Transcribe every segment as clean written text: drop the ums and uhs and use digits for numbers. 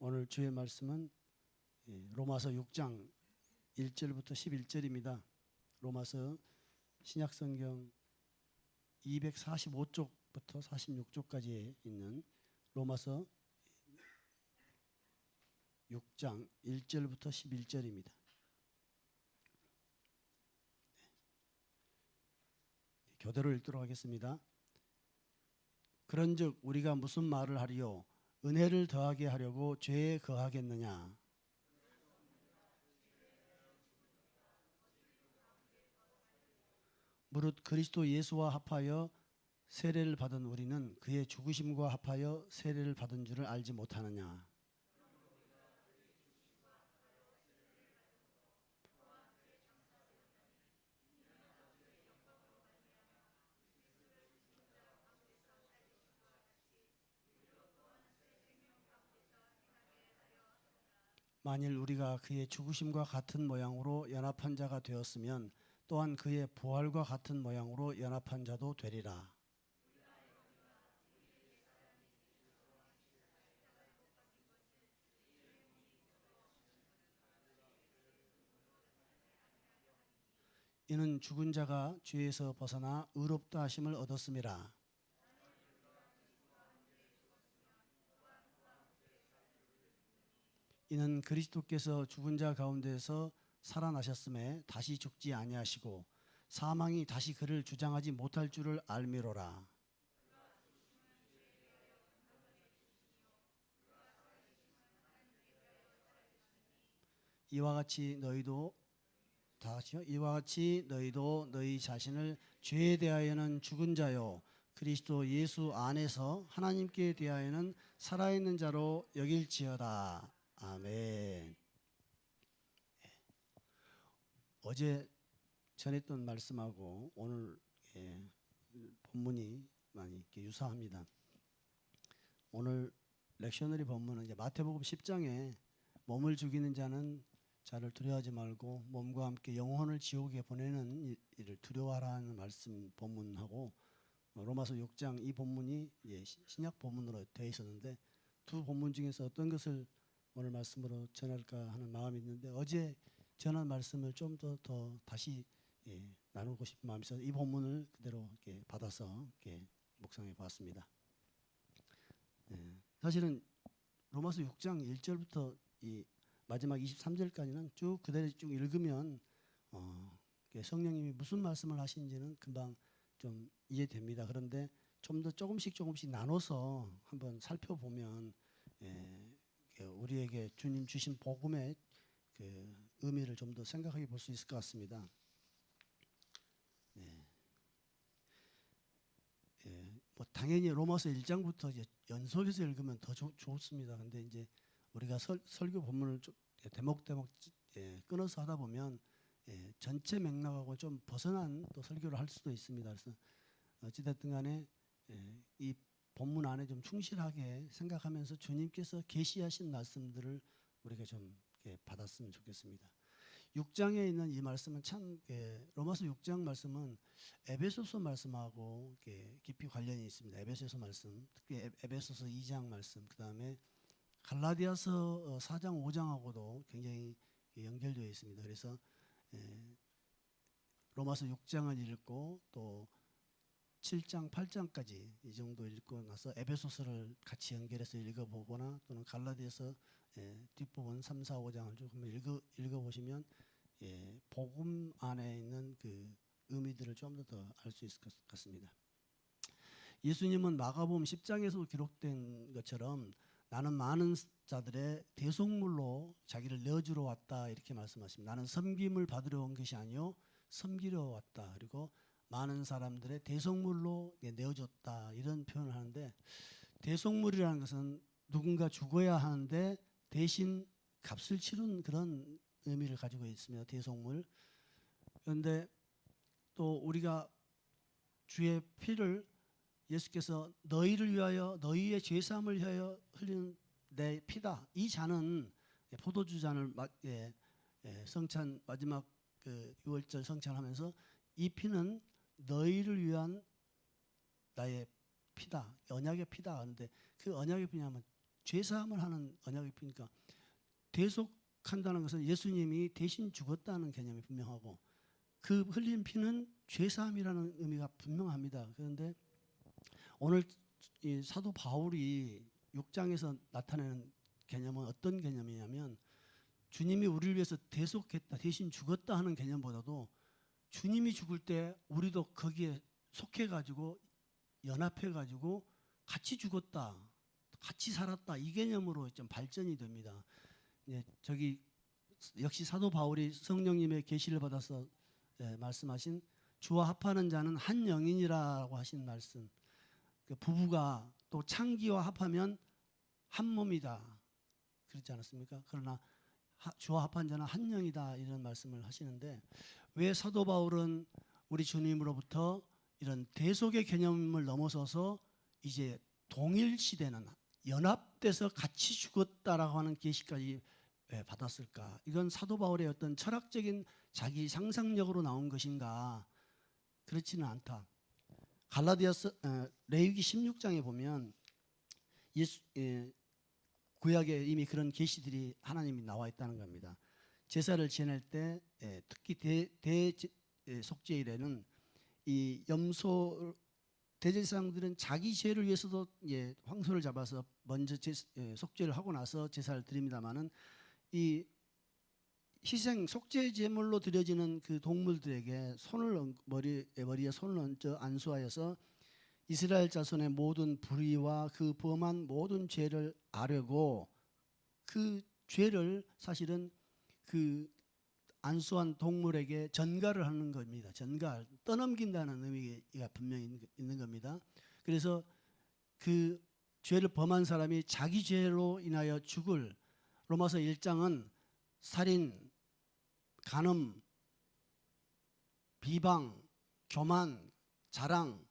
오늘 주의 말씀은 로마서 6장 1절부터 11절입니다. 로마서 신약성경 245쪽부터 46쪽까지 있는 로마서 6장 1절부터 11절입니다. 교대로 읽도록 하겠습니다. 그런즉 우리가 무슨 말을 하리요? 은혜를 더하게 하려고 죄에 거하겠느냐? 무릇 그리스도 예수와 합하여 세례를 받은 우리는 그의 죽으심과 합하여 세례를 받은 줄을 알지 못하느냐? 만일 우리가 그의 죽으심과 같은 모양으로 연합한 자가 되었으면 또한 그의 부활과 같은 모양으로 연합한 자도 되리라. 이는 죽은 자가 죄에서 벗어나 의롭다 하심을 얻었음이라. 이는 그리스도께서 죽은 자 가운데서 살아나셨음에 다시 죽지 아니하시고 사망이 다시 그를 주장하지 못할 줄을 알미로라. 이와 같이 너희도 너희 자신을 죄에 대하여는 죽은 자요 그리스도 예수 안에서 하나님께 대하여는 살아있는 자로 여길지어다. 아멘. 어제 전했던 말씀하고 오늘 본문이 많이 이렇게 유사합니다. 오늘 렉셔너리 본문은 이제 마태복음 10장에 몸을 죽이는 자는 자를 두려워하지 말고 몸과 함께 영혼을 지옥에 보내는 일을 두려워하라는 말씀 본문하고 로마서 6장 이 본문이 신약 본문으로 되어 있었는데 두 본문 중에서 어떤 것을 오늘 말씀으로 전할까 하는 마음이 있는데 어제 전한 말씀을 좀 더 다시 나누고 싶은 마음이 있어서 이 본문을 그대로 이렇게 받아서 이렇게 묵상해 봤습니다. 사실은 로마서 6장 1절부터 이 마지막 23절까지는 쭉 그대로 쭉 읽으면 성령님이 무슨 말씀을 하시는지는 금방 좀 이해됩니다. 그런데 좀 더 조금씩 나눠서 한번 살펴보면 우리에게 주님 주신 복음의 그 의미를 좀 더 생각해 볼 수 있을 것 같습니다. 뭐 당연히 로마서 1장부터 이제 연속해서 읽으면 더 좋습니다. 근데 이제 우리가 설교 본문을 좀 대목대목 끊어서 하다 보면 전체 맥락하고 좀 벗어난 또 설교를 할 수도 있습니다. 그래서 어찌됐든 간에 이 본문 안에 좀 충실하게 생각하면서 주님께서 계시하신 말씀들을 우리가 좀 받았으면 좋겠습니다. 6장에 있는 이 말씀은 참 로마서 6장 말씀은 에베소서 말씀하고 깊이 관련이 있습니다. 에베소서 말씀, 특히 에베소서 2장 말씀, 그 다음에 갈라디아서 4장 5장하고도 굉장히 연결되어 있습니다. 그래서 로마서 6장을 읽고 또 7장, 8장까지 이 정도 읽고 나서 에베소서를 같이 연결해서 읽어보거나 또는 갈라디아서 뒷부분 3, 4, 5장을 좀 한번 읽어보시면 복음 안에 있는 그 의미들을 좀 더 알 수 있을 것 같습니다. 예수님은 마가복음 10장에서 기록된 것처럼 나는 많은 자들의 대속물로 자기를 내어주러 왔다 이렇게 말씀하십니다. 나는 섬김을 받으러 온 것이 아니요 섬기러 왔다. 그리고 많은 사람들의 대속물로 내어줬다 이런 표현을 하는데 대속물이라는 것은 누군가 죽어야 하는데 대신 값을 치른 그런 의미를 가지고 있습니다. 대속물. 그런데 또 우리가 주의 피를 예수께서 너희를 위하여 너희의 죄사함을 위하여 흘리는 내 피다. 이 잔은 포도주 잔을 성찬 마지막 그 6월절 성찬하면서 이 피는 너희를 위한 나의 피다. 언약의 피다. 하는데 그 언약의 피냐면 죄 사함을 하는 언약의 피니까 대속한다는 것은 예수님이 대신 죽었다는 개념이 분명하고 그 흘린 피는 죄 사함이라는 의미가 분명합니다. 그런데 오늘 이 사도 바울이 6장에서 나타내는 개념은 어떤 개념이냐면 주님이 우리를 위해서 대속했다, 대신 죽었다 하는 개념보다도 주님이 죽을 때 우리도 거기에 속해가지고 연합해가지고 같이 죽었다, 같이 살았다 이 개념으로 좀 발전이 됩니다. 저기 역시 사도 바울이 성령님의 계시를 받아서 말씀하신 주와 합하는 자는 한 영이니라고 하신 말씀. 부부가 또 창기와 합하면 한 몸이다 그렇지 않았습니까? 그러나 주와 합한 자는 한 영이다 이런 말씀을 하시는데 왜 사도 바울은 우리 주님으로부터 이런 대속의 개념을 넘어서서 이제 동일시되는 연합돼서 같이 죽었다라고 하는 계시까지 받았을까? 이건 사도 바울의 어떤 철학적인 자기 상상력으로 나온 것인가? 그렇지는 않다. 갈라디아서 레위기 16장에 보면 구약에 이미 그런 계시들이 하나님이 나와 있다는 겁니다. 제사를 지낼 때 특히 대속죄일에는 이 염소 대제사장들은 자기 죄를 위해서도 황소를 잡아서 먼저 속죄를 하고 나서 제사를 드립니다마는 이 희생 속죄 제물로 드려지는 그 동물들에게 머리에 손을 얹어 안수하여서 이스라엘 자손의 모든 불의와 그 범한 모든 죄를 아뢰고 그 죄를 사실은 그 안수한 동물에게 전가를 하는 겁니다. 전가, 떠넘긴다는 의미가 분명히 있는 겁니다. 그래서 그 죄를 범한 사람이 자기 죄로 인하여 죽을 로마서 1장은 살인, 간음, 비방, 교만, 자랑,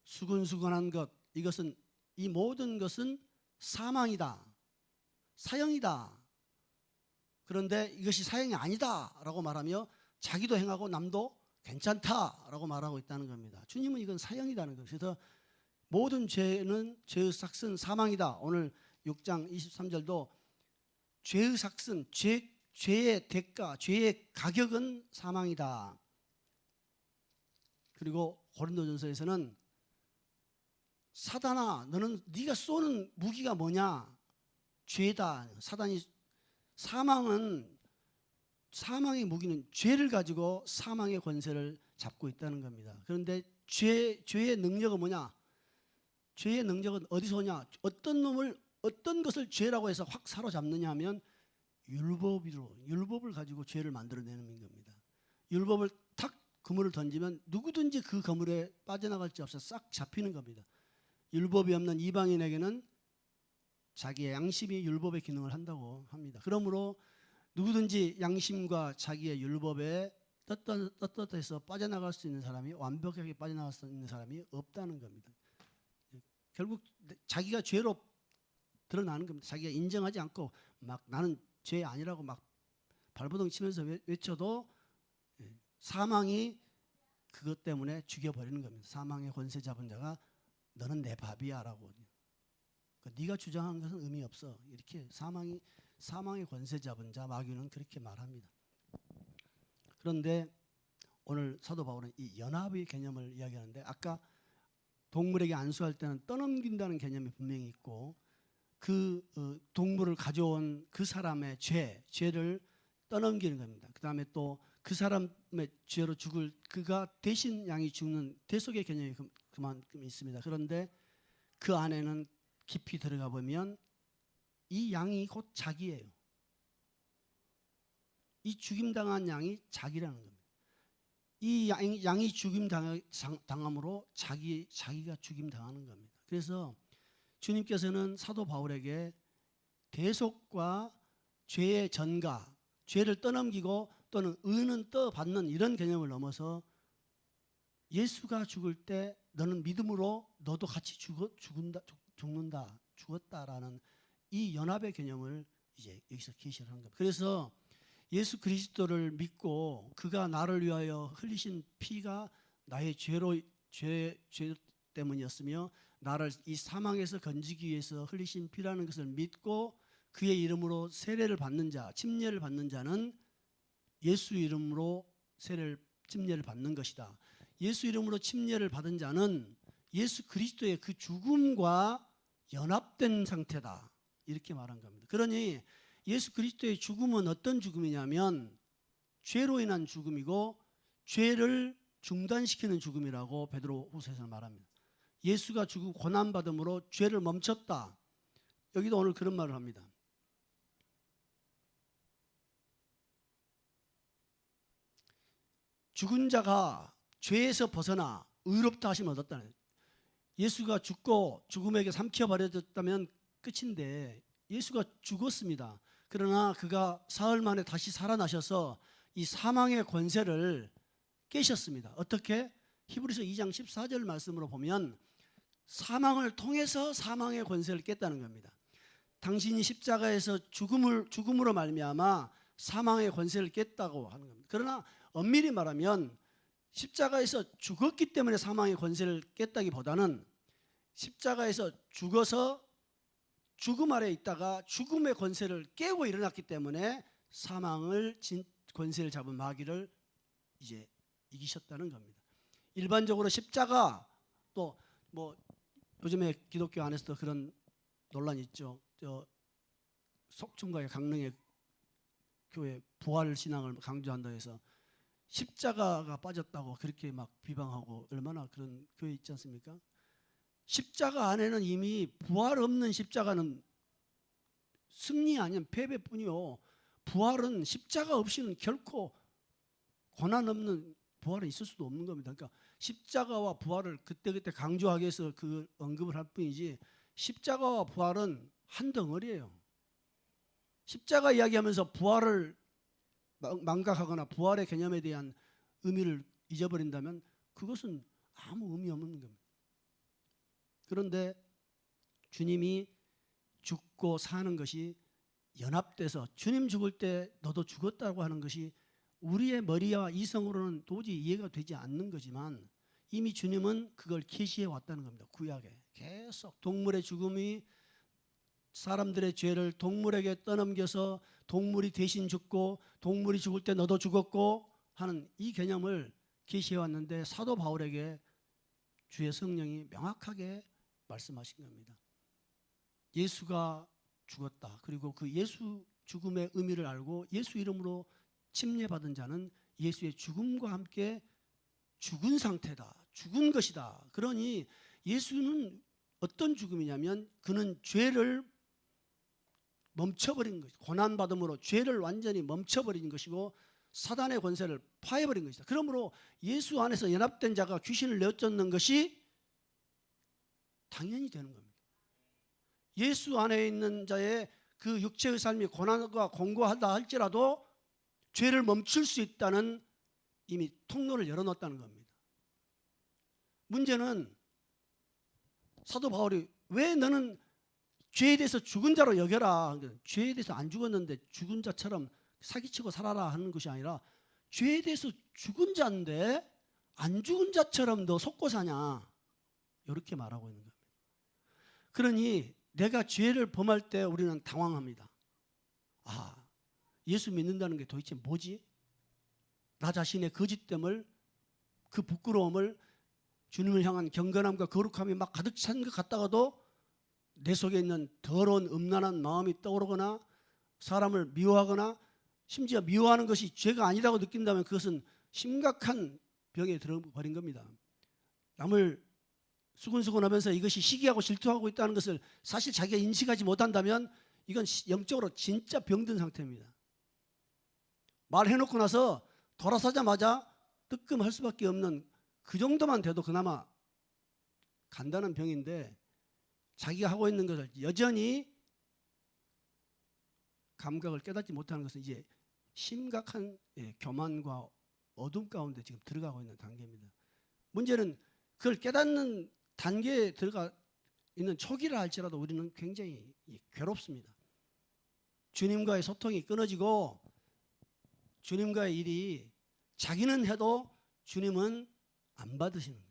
수근수근한 것 이것은 이 모든 것은 사망이다. 사형이다. 그런데 이것이 사형이 아니다라고 말하며 자기도 행하고 남도 괜찮다라고 말하고 있다는 겁니다. 주님은 이건 사형이라는 거예요. 그래서 모든 죄는 죄의 삭은 사망이다. 오늘 6장 23절도 죄의 삭은 죄의 대가, 죄의 가격은 사망이다. 그리고 고린도전서에서는 사단아 너는 네가 쏘는 무기가 뭐냐? 죄다. 사망의 무기는 죄를 가지고 사망의 권세를 잡고 있다는 겁니다. 그런데 죄의 능력은 뭐냐? 죄의 능력은 어디서 오냐? 어떤 것을 죄라고 해서 확 사로잡느냐 하면 율법을 가지고 죄를 만들어내는 겁니다. 율법을 탁 그물을 던지면 누구든지 그 그물에 빠져나갈 수 없어 싹 잡히는 겁니다. 율법이 없는 이방인에게는 자기의 양심이 율법의 기능을 한다고 합니다. 그러므로 누구든지 양심과 자기의 율법에 떳떳해서 빠져나갈 수 있는 사람이 완벽하게 빠져나갈 수 있는 사람이 없다는 겁니다. 결국 자기가 죄로 드러나는 겁니다. 자기가 인정하지 않고 막 나는 죄 아니라고 막 발버둥 치면서 외쳐도 사망이 그것 때문에 죽여버리는 겁니다. 사망의 권세 잡은 자가 너는 내 밥이야라고. 네가 주장한 것은 의미 없어. 이렇게 사망의 권세 잡은 자 마귀는 그렇게 말합니다. 그런데 오늘 사도 바울은 이 연합의 개념을 이야기하는데 아까 동물에게 안수할 때는 떠넘긴다는 개념이 분명히 있고 그 동물을 가져온 그 사람의 죄를 떠넘기는 겁니다. 그 다음에 또 그 사람의 죄로 죽을 그가 대신 양이 죽는 대속의 개념이 그만큼 있습니다. 그런데 그 안에는 깊이 들어가 보면 이 양이 곧 자기예요. 이 죽임당한 양이 자기라는 겁니다. 이 양이 죽임당함으로 자기가 죽임당하는 겁니다. 그래서 주님께서는 사도 바울에게 대속과 죄의 전가, 죄를 떠넘기고 또는 의는 떠받는 이런 개념을 넘어서 예수가 죽을 때 너는 믿음으로 너도 같이 죽었다라는 이 연합의 개념을 이제 여기서 계시를 한 겁니다. 그래서 예수 그리스도를 믿고 그가 나를 위하여 흘리신 피가 나의 죄 때문이었으며 나를 이 사망에서 건지기 위해서 흘리신 피라는 것을 믿고 그의 이름으로 세례를 받는 자, 침례를 받는 자는 예수 이름으로 침례를 받는 것이다. 예수 이름으로 침례를 받은 자는 예수 그리스도의 그 죽음과 연합된 상태다. 이렇게 말한 겁니다. 그러니 예수 그리스도의 죽음은 어떤 죽음이냐면 죄로 인한 죽음이고 죄를 중단시키는 죽음이라고 베드로후서에서 말합니다. 예수가 죽고 고난받음으로 죄를 멈췄다. 여기도 오늘 그런 말을 합니다. 죽은 자가 죄에서 벗어나 의롭다 하심을 얻었다는, 예수가 죽고 죽음에게 삼켜버려졌다면 끝인데 예수가 죽었습니다. 그러나 그가 사흘 만에 다시 살아나셔서 이 사망의 권세를 깨셨습니다. 어떻게? 히브리서 2장 14절 말씀으로 보면 사망을 통해서 사망의 권세를 깼다는 겁니다. 당신이 십자가에서 죽음으로 말미암아 사망의 권세를 깼다고 하는 겁니다. 그러나 엄밀히 말하면 십자가에서 죽었기 때문에 사망의 권세를 깼다기보다는 십자가에서 죽어서 죽음 아래 있다가 죽음의 권세를 깨고 일어났기 때문에 사망을 권세를 잡은 마귀를 이제 이기셨다는 겁니다. 일반적으로 십자가, 또 뭐 요즘에 기독교 안에서도 그런 논란이 있죠. 속충과의 강릉의 교회 부활 신앙을 강조한다고 해서 십자가가 빠졌다고 그렇게 막 비방하고, 얼마나 그런 교회 있지 않습니까? 십자가 안에는 이미 부활 없는 십자가는 승리 아니면 패배뿐이요. 부활은 십자가 없이는 결코 고난 없는 부활은 있을 수도 없는 겁니다. 그러니까 십자가와 부활을 그때그때 강조하기 위해서 그 언급을 할 뿐이지 십자가와 부활은 한 덩어리예요. 십자가 이야기하면서 부활을 망각하거나 부활의 개념에 대한 의미를 잊어버린다면 그것은 아무 의미 없는 겁니다. 그런데 주님이 죽고 사는 것이 연합돼서 주님 죽을 때 너도 죽었다고 하는 것이 우리의 머리와 이성으로는 도저히 이해가 되지 않는 거지만 이미 주님은 그걸 계시해 왔다는 겁니다. 구약에 계속 동물의 죽음이 사람들의 죄를 동물에게 떠넘겨서 동물이 대신 죽고 동물이 죽을 때 너도 죽었고 하는 이 개념을 계시해 왔는데 사도 바울에게 주의 성령이 명확하게 말씀하신 겁니다. 예수가 죽었다. 그리고 그 예수 죽음의 의미를 알고 예수 이름으로 침례받은 자는 예수의 죽음과 함께 죽은 상태다. 죽은 것이다. 그러니 예수는 어떤 죽음이냐면 그는 죄를 멈춰버린 것이다. 고난받음으로 죄를 완전히 멈춰버린 것이고 사단의 권세를 파해버린 것이다. 그러므로 예수 안에서 연합된 자가 귀신을 내쫓는 것이 당연히 되는 겁니다. 예수 안에 있는 자의 그 육체의 삶이 고난과 공고하다 할지라도 죄를 멈출 수 있다는 이미 통로를 열어놓았다는 겁니다. 문제는 사도 바울이 왜 너는 죄에 대해서 죽은 자로 여겨라. 죄에 대해서 안 죽었는데 죽은 자처럼 사기치고 살아라 하는 것이 아니라 죄에 대해서 죽은 자인데 안 죽은 자처럼 너 속고 사냐. 이렇게 말하고 있는 겁니다. 그러니 내가 죄를 범할 때 우리는 당황합니다. 아, 예수 믿는다는 게 도대체 뭐지? 나 자신의 거짓됨을, 그 부끄러움을, 주님을 향한 경건함과 거룩함이 막 가득 찬 것 같다가도 내 속에 있는 더러운 음란한 마음이 떠오르거나 사람을 미워하거나 심지어 미워하는 것이 죄가 아니라고 느낀다면 그것은 심각한 병에 들어버린 겁니다. 남을 수근수근하면서 이것이 시기하고 질투하고 있다는 것을 사실 자기가 인식하지 못한다면 이건 영적으로 진짜 병든 상태입니다. 말해놓고 나서 돌아서자마자 뜨끔할 수밖에 없는 그 정도만 돼도 그나마 간단한 병인데 자기가 하고 있는 것을 여전히 감각을 깨닫지 못하는 것은 이제 심각한 교만과 어둠 가운데 지금 들어가고 있는 단계입니다. 문제는 그걸 깨닫는 단계에 들어가 있는 초기라 할지라도 우리는 굉장히 괴롭습니다. 주님과의 소통이 끊어지고 주님과의 일이 자기는 해도 주님은 안 받으시는 거예요.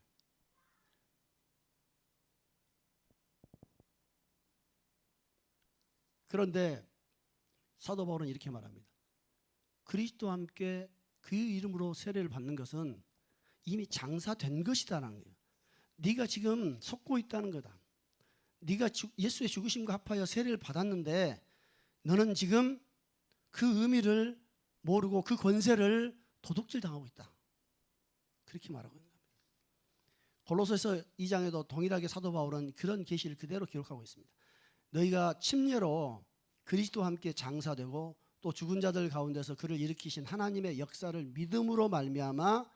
그런데 사도 바울은 이렇게 말합니다. 그리스도와 함께 그 이름으로 세례를 받는 것은 이미 장사된 것이다라는 거예요. 네가 지금 속고 있다는 거다. 네가 예수의 죽으심과 합하여 세례를 받았는데 너는 지금 그 의미를 모르고 그 권세를 도둑질 당하고 있다. 그렇게 말하고 있는 겁니다. 골로새서 2장에도 동일하게 사도 바울은 그런 계시를 그대로 기록하고 있습니다. 너희가 침례로 그리스도와 함께 장사되고 또 죽은 자들 가운데서 그를 일으키신 하나님의 역사를 믿음으로 말미암아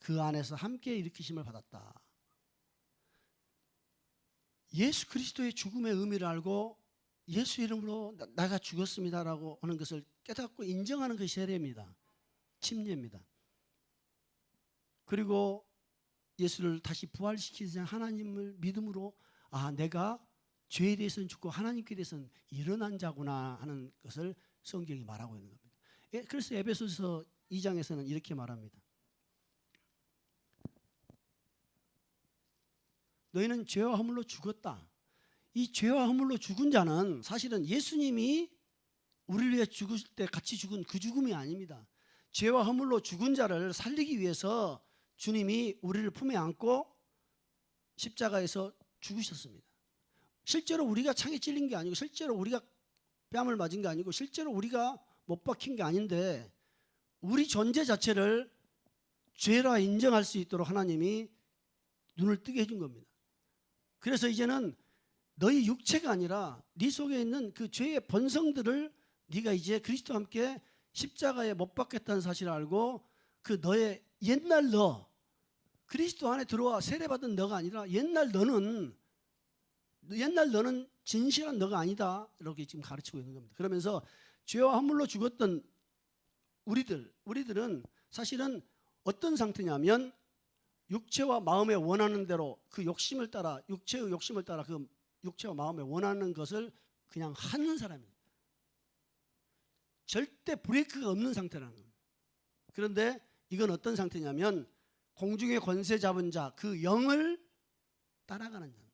그 안에서 함께 일으키심을 받았다. 예수 그리스도의 죽음의 의미를 알고 예수 이름으로 내가 죽었습니다라고 하는 것을 깨닫고 인정하는 것이 세례입니다. 침례입니다. 그리고 예수를 다시 부활시키신 하나님을 믿음으로 내가 죄에 대해서는 죽고 하나님께 대해서는 일어난 자구나 하는 것을 성경이 말하고 있는 겁니다. 그래서 에베소서 2장에서는 이렇게 말합니다. 너희는 죄와 허물로 죽었다. 이 죄와 허물로 죽은 자는 사실은 예수님이 우리를 위해 죽으실 때 같이 죽은 그 죽음이 아닙니다. 죄와 허물로 죽은 자를 살리기 위해서 주님이 우리를 품에 안고 십자가에서 죽으셨습니다. 실제로 우리가 창에 찔린 게 아니고 실제로 우리가 뺨을 맞은 게 아니고 실제로 우리가 못 박힌 게 아닌데 우리 존재 자체를 죄라 인정할 수 있도록 하나님이 눈을 뜨게 해준 겁니다. 그래서 이제는 너희 육체가 아니라 네 속에 있는 그 죄의 본성들을 네가 이제 그리스도와 함께 십자가에 못 박혔다는 사실을 알고 그 너의 옛날 너 그리스도 안에 들어와 세례받은 너가 아니라 옛날 너는 진실한 너가 아니다 이렇게 지금 가르치고 있는 겁니다. 그러면서 죄와 허물로 죽었던 우리들은 사실은 어떤 상태냐면 육체와 마음에 원하는 대로 그 욕심을 따라 육체의 욕심을 따라 그 육체와 마음에 원하는 것을 그냥 하는 사람입니다. 절대 브레이크가 없는 상태라는 겁니다. 그런데 이건 어떤 상태냐면 공중의 권세 잡은 자 그 영을 따라가는 자.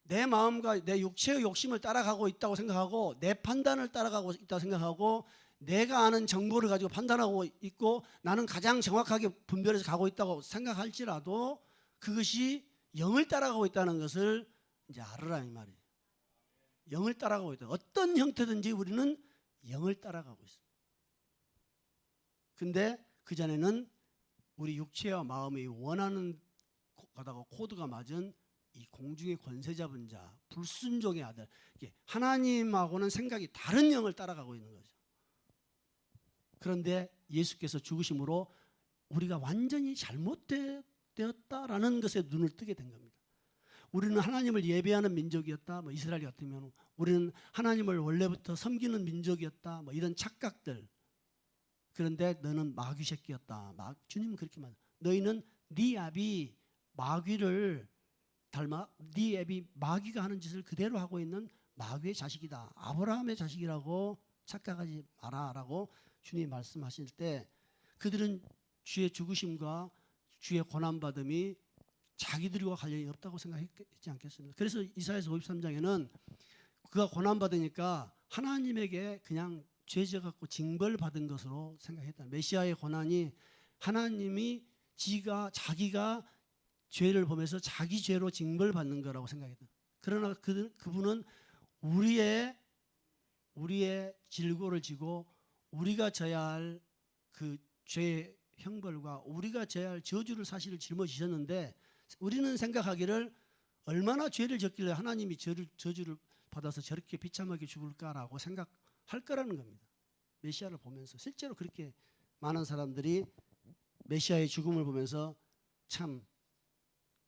내 마음과 내 육체의 욕심을 따라가고 있다고 생각하고 내 판단을 따라가고 있다고 생각하고 내가 아는 정보를 가지고 판단하고 있고 나는 가장 정확하게 분별해서 가고 있다고 생각할지라도 그것이 영을 따라가고 있다는 것을 이제 알으라 이 말이에요. 영을 따라가고 있다. 어떤 형태든지 우리는 영을 따라가고 있습니다. 근데 그 전에는 우리 육체와 마음이 원하는 거다가 코드가 맞은 이 공중의 권세 잡은 자, 불순종의 아들, 하나님하고는 생각이 다른 영을 따라가고 있는 거죠. 그런데 예수께서 죽으심으로 우리가 완전히 잘못되었다라는 것에 눈을 뜨게 된 겁니다. 우리는 하나님을 예배하는 민족이었다. 이스라엘 같으면 우리는 하나님을 원래부터 섬기는 민족이었다. 이런 착각들. 그런데 너는 마귀 새끼였다. 주님은 그렇게 말해요. 너희는 네 아비 마귀를 닮아 네 아비 마귀가 하는 짓을 그대로 하고 있는 마귀의 자식이다. 아브라함의 자식이라고 착각하지 마라라고 주님이 말씀하실 때 그들은 주의 죽으심과 주의 고난받음이 자기들과 관련이 없다고 생각했지 않겠습니까? 그래서 이사야서 53장에는 그가 고난받으니까 하나님에게 그냥 죄져 갖고 징벌받은 것으로 생각했다. 메시아의 고난이 하나님이 자기가 죄를 보면서 자기 죄로 징벌받는 거라고 생각했다. 그러나 그분은 우리의 질고를 지고 우리가 져야 할 그 죄의 형벌과 우리가 져야 할 저주를 사실을 짊어지셨는데 우리는 생각하기를 얼마나 죄를 졌길래 하나님이 저주를 받아서 저렇게 비참하게 죽을까라고 생각할 거라는 겁니다. 메시아를 보면서 실제로 그렇게 많은 사람들이 메시아의 죽음을 보면서 참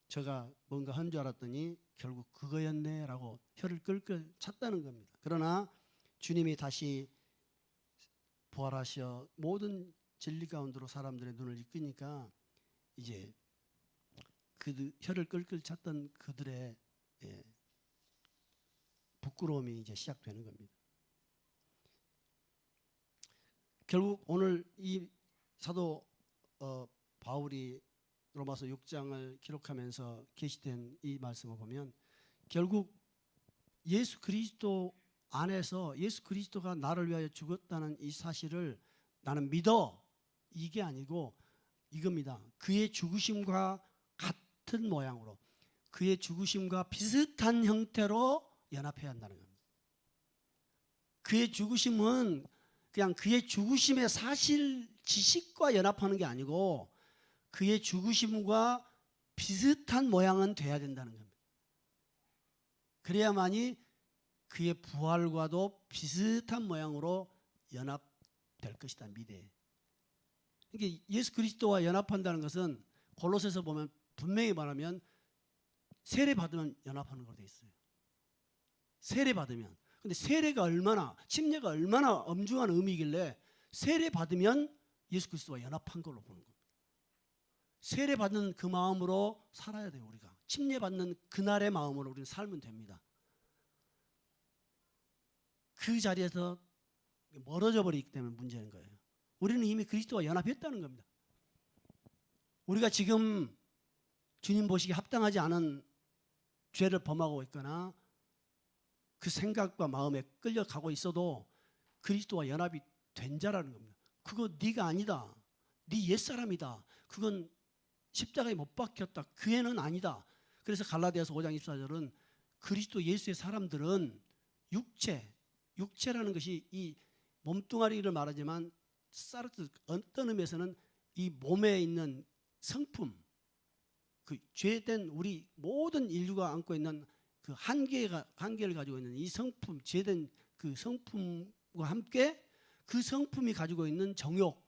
저가 뭔가 한 줄 알았더니 결국 그거였네라고 혀를 끌끌 찼다는 겁니다. 그러나 주님이 다시 부활하셔 모든 진리 가운데로 사람들의 눈을 이끄니까 이제 그 혀를 끌끌 찼던 그들의 부끄러움이 이제 시작되는 겁니다. 결국 오늘 이 사도 바울이 로마서 6장을 기록하면서 게시된 이 말씀을 보면 결국 예수 그리스도 안에서 예수 그리스도가 나를 위하여 죽었다는 이 사실을 나는 믿어. 이게 아니고 이겁니다. 그의 죽으심과 같은 모양으로, 그의 죽으심과 비슷한 형태로 연합해야 한다는 겁니다. 그의 죽으심은 그냥 그의 죽으심의 사실 지식과 연합하는 게 아니고 그의 죽으심과 비슷한 모양은 돼야 된다는 겁니다. 그래야만이 그의 부활과도 비슷한 모양으로 연합될 것이다, 미래에. 그러니까 예수 그리스도와 연합한다는 것은 골로새서 보면 분명히 말하면 세례 받으면 연합하는 걸로 되어 있어요. 세례 받으면. 근데 세례가 얼마나, 침례가 얼마나 엄중한 의미이길래 세례 받으면 예수 그리스도와 연합한 걸로 보는 겁니다. 세례 받는 그 마음으로 살아야 돼요, 우리가. 침례 받는 그날의 마음으로 우리는 살면 됩니다. 그 자리에서 멀어져 버리기 때문에 문제인 거예요. 우리는 이미 그리스도와 연합했다는 겁니다. 우리가 지금 주님 보시기에 합당하지 않은 죄를 범하고 있거나 그 생각과 마음에 끌려가고 있어도 그리스도와 연합이 된 자라는 겁니다. 그거 네가 아니다. 네 옛사람이다. 그건 십자가에 못 박혔다. 그 애는 아니다. 그래서 갈라디아서 5장 24절은 그리스도 예수의 사람들은 육체라는 것이 이 몸뚱아리를 말하지만 사르트 어떤 의미에서는 이 몸에 있는 성품, 그 죄된 우리 모든 인류가 안고 있는 그 한계를 가지고 있는 이 성품, 죄된 그 성품과 함께 그 성품이 가지고 있는 정욕,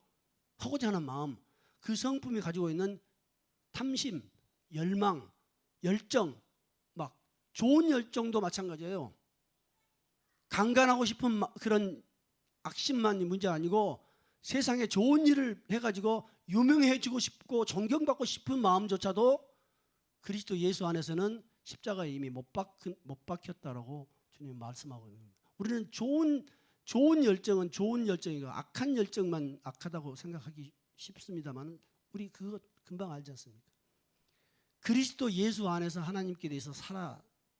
하고자 하는 마음, 그 성품이 가지고 있는 탐심, 열망, 열정, 막 좋은 열정도 마찬가지예요. 강간하고 싶은 그런 악심만이 문제 아니고 세상에 좋은 일을 해가지고 유명해지고 싶고 존경받고 싶은 마음조차도 그리스도 예수 안에서는 십자가에 이미 못 박혔다라고 주님 말씀하고 있는 겁니다. 우리는 좋은 열정은 좋은 열정이고 악한 열정만 악하다고 생각하기 쉽습니다만 우리 그거 금방 알지 않습니까? 그리스도 예수 안에서 하나님께 대해서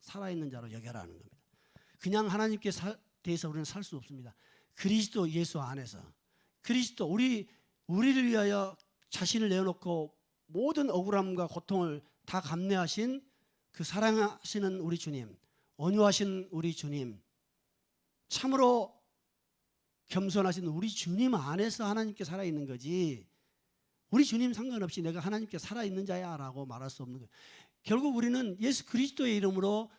살아있는 자로 여겨라는 겁니다. 그냥 하나님께 대해서 우리는 살 수 없습니다. 그리스도 예수 안에서 그리스도 우리를 위하여 자신을 내어놓고 모든 억울함과 고통을 다 감내하신 그 사랑하시는 우리 주님, 온유하신 우리 주님, 참으로 겸손하신 우리 주님 안에서 하나님께 살아있는 거지 우리 주님 상관없이 내가 하나님께 살아있는 자야 라고 말할 수 없는 거예요. 결국 우리는 예수 그리스도의 이름으로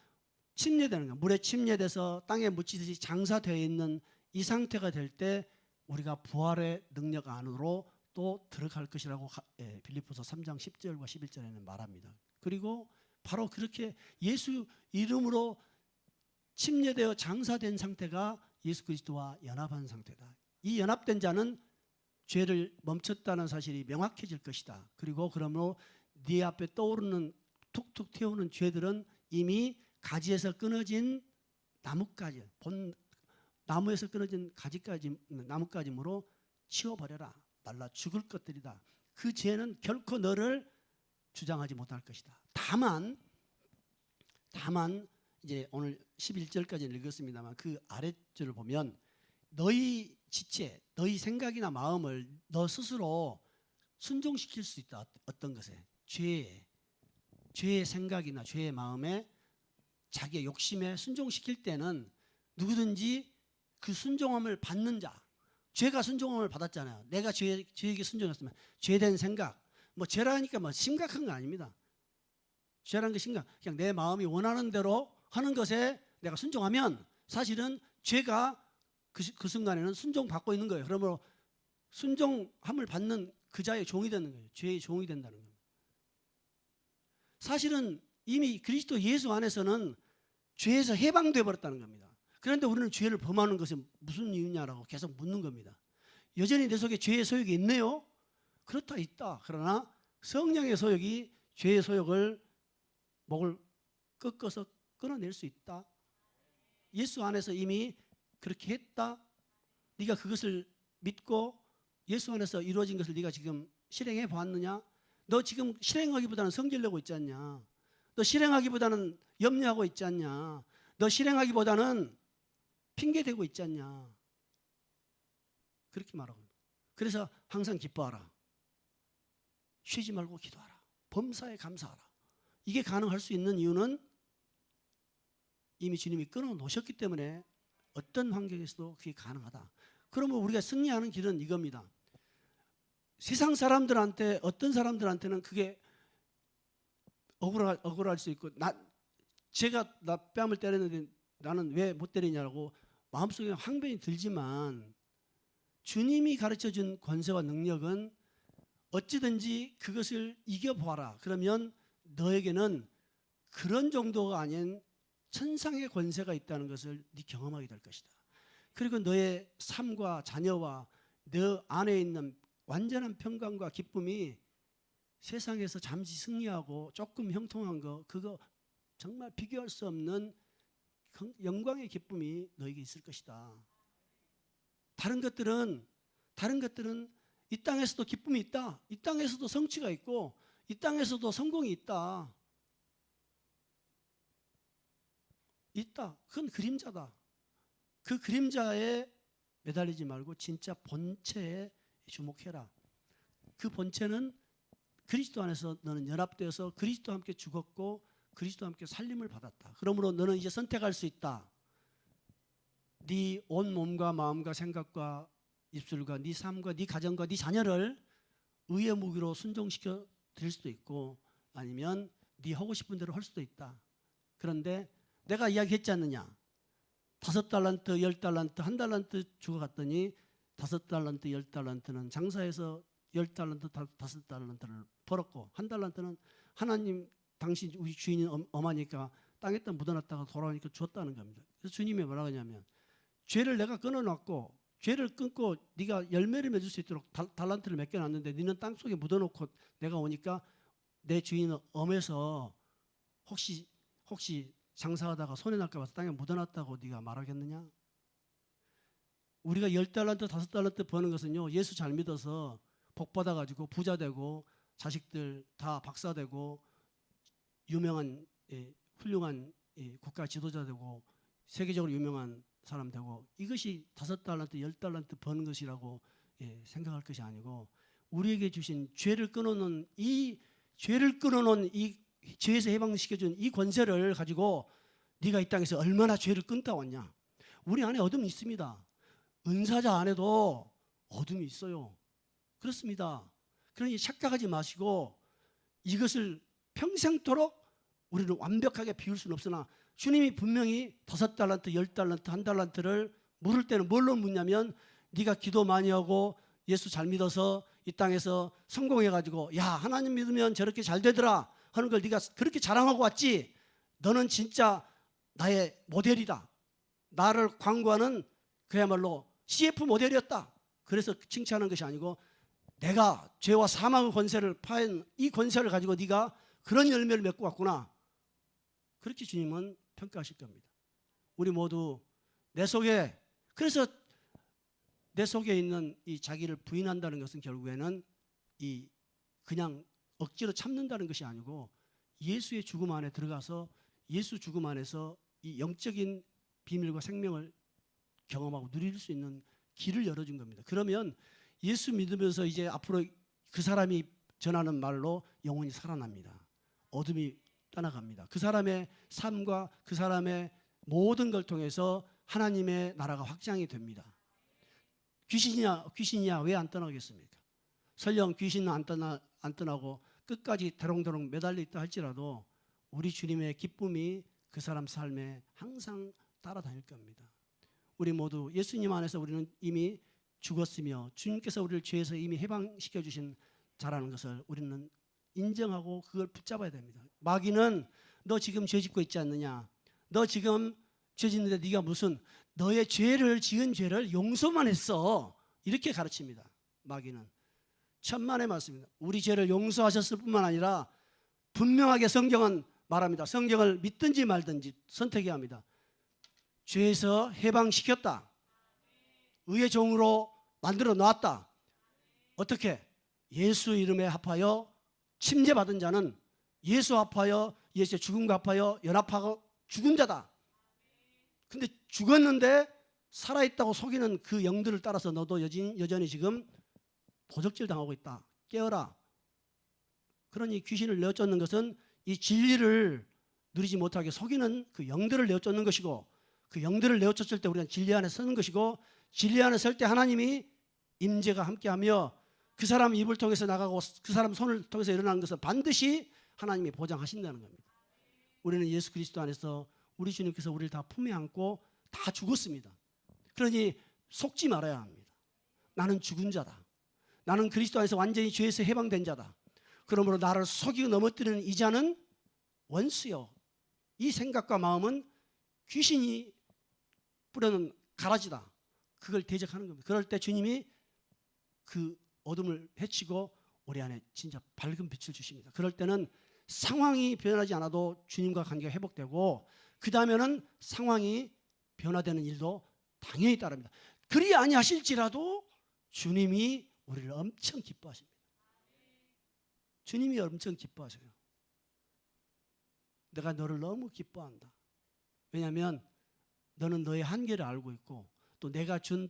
침례되는 거예요. 물에 침례돼서 땅에 묻히듯이 장사되어 있는 이 상태가 될 때 우리가 부활의 능력 안으로 또 들어갈 것이라고 빌립보서 3장 10절과 11절에는 말합니다. 그리고 바로 그렇게 예수 이름으로 침례되어 장사된 상태가 예수 그리스도와 연합한 상태다. 이 연합된 자는 죄를 멈췄다는 사실이 명확해질 것이다. 그리고 그러므로 네 앞에 떠오르는 툭툭 튀어오는 죄들은 이미 가지에서 끊어진 나뭇가지, 나무에서 끊어진 나뭇가지므로 치워버려라. 말라 죽을 것들이다. 그 죄는 결코 너를 주장하지 못할 것이다. 다만 이제 오늘 11절까지 읽었습니다만 그 아랫줄을 보면 너희 지체, 너희 생각이나 마음을 너 스스로 순종시킬 수 있다. 어떤 것에? 죄의 생각이나 죄의 마음에 자기의 욕심에 순종시킬 때는 누구든지 그 순종함을 받는 자, 죄가 순종함을 받았잖아요. 내가 죄에게 순종했으면 죄된 생각, 뭐 죄라니까 뭐 심각한 거 아닙니다. 죄라는 게 그냥 내 마음이 원하는 대로 하는 것에 내가 순종하면 사실은 죄가 그 순간에는 순종받고 있는 거예요. 그러므로 순종함을 받는 그 자의 종이 되는 거예요. 죄의 종이 된다는 거예요. 사실은 이미 그리스도 예수 안에서는 죄에서 해방되어 버렸다는 겁니다. 그런데 우리는 죄를 범하는 것이 무슨 이유냐라고 계속 묻는 겁니다. 여전히 내 속에 죄의 소욕이 있네요? 그렇다, 있다. 그러나 성령의 소욕이 죄의 소욕을 목을 꺾어서 끊어낼 수 있다. 예수 안에서 이미 그렇게 했다. 네가 그것을 믿고 예수 안에서 이루어진 것을 네가 지금 실행해 보았느냐? 너 지금 실행하기보다는 성질내고 있지 않냐? 너 실행하기보다는 염려하고 있지 않냐? 너 실행하기보다는 핑계대고 있지 않냐. 그렇게 말하고. 그래서 항상 기뻐하라. 쉬지 말고 기도하라. 범사에 감사하라. 이게 가능할 수 있는 이유는 이미 주님이 끊어놓으셨기 때문에 어떤 환경에서도 그게 가능하다. 그러면 우리가 승리하는 길은 이겁니다. 세상 사람들한테, 어떤 사람들한테는 그게 억울할 수 있고, 제가 나 뺨을 때렸는데 나는 왜 못 때리냐고 마음속에 항변이 들지만, 주님이 가르쳐준 권세와 능력은 어찌든지 그것을 이겨보아라. 그러면 너에게는 그런 정도가 아닌 천상의 권세가 있다는 것을 네 경험하게 될 것이다. 그리고 너의 삶과 자녀와 너 안에 있는 완전한 평강과 기쁨이 세상에서 잠시 승리하고 조금 형통한 거, 그거 정말 비교할 수 없는 영광의 기쁨이 너에게 있을 것이다. 다른 것들은 이 땅에서도 기쁨이 있다. 이 땅에서도 성취가 있고 이 땅에서도 성공이 있다. 그건 그림자다. 그 그림자에 매달리지 말고 진짜 본체에 주목해라. 그 본체는 그리스도 안에서 너는 연합되어서 그리스도와 함께 죽었고 그리스도와 함께 살림을 받았다. 그러므로 너는 이제 선택할 수 있다. 네 온 몸과 마음과 생각과 입술과 네 삶과 네 가정과 네 자녀를 의의 무기로 순종시켜 드릴 수도 있고, 아니면 네 하고 싶은 대로 할 수도 있다. 그런데 내가 이야기했지 않느냐. 5달란트, 10달란트, 1달란트 주고 갔더니 5달란트, 10달란트는 장사해서 10달란트, 5달란트를 벌었고, 1달란트는 하나님 당신 우리 주인이 엄하니까 땅에다 묻어놨다가 돌아오니까 줬다는 겁니다. 그래서 주님이 뭐라고 하냐면, 죄를 내가 끊어놨고 죄를 끊고 네가 열매를 맺을 수 있도록 달란트를 맡겨놨는데 너는 땅속에 묻어놓고 내가 오니까 내 주인은 엄해서 혹시 장사하다가 손해 날까 봐서 땅에 묻어놨다고 네가 말하겠느냐? 우리가 10달란트, 5달란트 버는 것은요, 예수 잘 믿어서 복 받아가지고 부자 되고 자식들 다 박사 되고 유명한 훌륭한 국가 지도자 되고 세계적으로 유명한 사람 되고, 이것이 5달란트, 10달란트 버는 것이라고 생각할 것이 아니고, 우리에게 주신 죄를 끊어놓은 이 죄에서 해방시켜준 이 권세를 가지고 네가 이 땅에서 얼마나 죄를 끊다 왔냐. 우리 안에 어둠이 있습니다. 은사자 안에도 어둠이 있어요. 그렇습니다. 그러니 착각하지 마시고 이것을 평생토록 우리는 완벽하게 비울 수는 없으나, 주님이 분명히 5달란트, 10달란트, 1달란트를 물을 때는 뭘로 묻냐면, 네가 기도 많이 하고 예수 잘 믿어서 이 땅에서 성공해가지고 야 하나님 믿으면 저렇게 잘 되더라 하는 걸 네가 그렇게 자랑하고 왔지. 너는 진짜 나의 모델이다. 나를 광고하는 그야말로 CF 모델이었다. 그래서 칭찬하는 것이 아니고, 내가 죄와 사망의 권세를 파인 이 권세를 가지고 네가 그런 열매를 맺고 왔구나. 그렇게 주님은 평가하실 겁니다. 우리 모두 그래서 내 속에 있는 이 자기를 부인한다는 것은 결국에는 이 그냥 억지로 참는다는 것이 아니고, 예수의 죽음 안에 들어가서 예수 죽음 안에서 이 영적인 비밀과 생명을 경험하고 누릴 수 있는 길을 열어준 겁니다. 그러면 예수 믿으면서 이제 앞으로 그 사람이 전하는 말로 영혼이 살아납니다. 어둠이 떠나갑니다. 그 사람의 삶과 그 사람의 모든 걸 통해서 하나님의 나라가 확장이 됩니다. 귀신이야 왜 안 떠나겠습니까? 설령 귀신은 안 떠나고 끝까지 대롱대롱 매달려 있다 할지라도 우리 주님의 기쁨이 그 사람 삶에 항상 따라다닐 겁니다. 우리 모두 예수님 안에서 우리는 이미 죽었으며 주님께서 우리를 죄에서 이미 해방시켜 주신 자라는 것을 우리는 인정하고 그걸 붙잡아야 됩니다. 마귀는 너 지금 죄 짓고 있지 않느냐? 너 지금 죄 짓는데 네가 무슨 너의 지은 죄를 용서만 했어. 이렇게 가르칩니다. 마귀는. 천만의 말씀입니다. 우리 죄를 용서하셨을 뿐만 아니라 분명하게 성경은 말합니다. 성경을 믿든지 말든지 선택해야 합니다. 죄에서 해방시켰다. 의의 종으로 만들어 놨다. 어떻게? 예수 이름에 합하여 침례받은 자는 예수 합하여 예수의 죽음과 합하여 연합하고 죽은 자다. 근데 죽었는데 살아있다고 속이는 그 영들을 따라서 너도 여전히 지금 도적질 당하고 있다. 깨어라. 그러니 귀신을 내어쫓는 것은 이 진리를 누리지 못하게 속이는 그 영들을 내어쫓는 것이고, 그 영들을 내어쫓을 때 우리는 진리 안에 서는 것이고, 진리 안에 설 때 하나님이 임재가 함께하며 그 사람 입을 통해서 나가고 그 사람 손을 통해서 일어나는 것은 반드시 하나님이 보장하신다는 겁니다. 우리는 예수 그리스도 안에서 우리 주님께서 우리를 다 품에 안고 다 죽었습니다. 그러니 속지 말아야 합니다. 나는 죽은 자다. 나는 그리스도 안에서 완전히 죄에서 해방된 자다. 그러므로 나를 속이고 넘어뜨리는 이 자는 원수요. 이 생각과 마음은 귀신이 뿌려놓은 가라지다. 그걸 대적하는 겁니다. 그럴 때 주님이 그 어둠을 해치고 우리 안에 진짜 밝은 빛을 주십니다. 그럴 때는 상황이 변하지 않아도 주님과 관계가 회복되고, 그 다음에는 상황이 변화되는 일도 당연히 따릅니다. 그리 아니하실지라도 주님이 우리를 엄청 기뻐하십니다. 주님이 엄청 기뻐하셔요. 내가 너를 너무 기뻐한다. 왜냐하면 너는 너의 한계를 알고 있고, 또 내가 준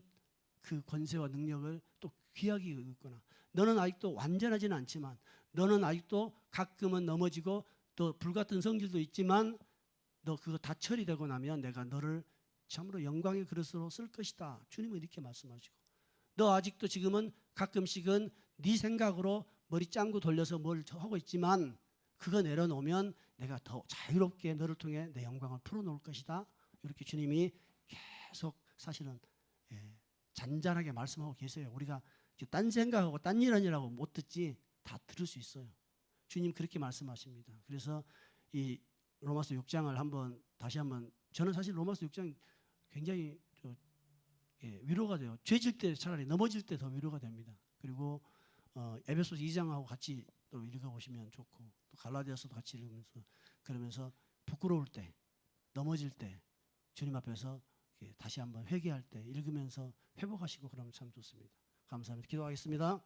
그 권세와 능력을 또 귀하게 여기고 있구나. 너는 아직도 완전하지는 않지만, 너는 아직도 가끔은 넘어지고 또 불같은 성질도 있지만, 너 그거 다 처리되고 나면 내가 너를 참으로 영광의 그릇으로 쓸 것이다. 주님은 이렇게 말씀하시고, 너 아직도 지금은 가끔씩은 네 생각으로 머리 짱구 돌려서 뭘 하고 있지만, 그거 내려놓으면 내가 더 자유롭게 너를 통해 내 영광을 풀어놓을 것이다. 이렇게 주님이 계속 사실은 잔잔하게 말씀하고 계세요. 우리가 딴 생각하고 딴 일 하느라고 못 듣지 다 들을 수 있어요. 주님 그렇게 말씀하십니다. 그래서 이 로마서 6장을 다시 한번, 저는 사실 로마서 6장 굉장히 위로가 돼요. 죄질 때 차라리 넘어질 때 더 위로가 됩니다. 그리고 에베소서 2장하고 같이 또 읽어보시면 좋고, 또 갈라디아서도 같이 읽으면서, 그러면서 부끄러울 때, 넘어질 때 주님 앞에서 다시 한번 회개할 때 읽으면서 회복하시고 그러면 참 좋습니다. 감사합니다. 기도하겠습니다.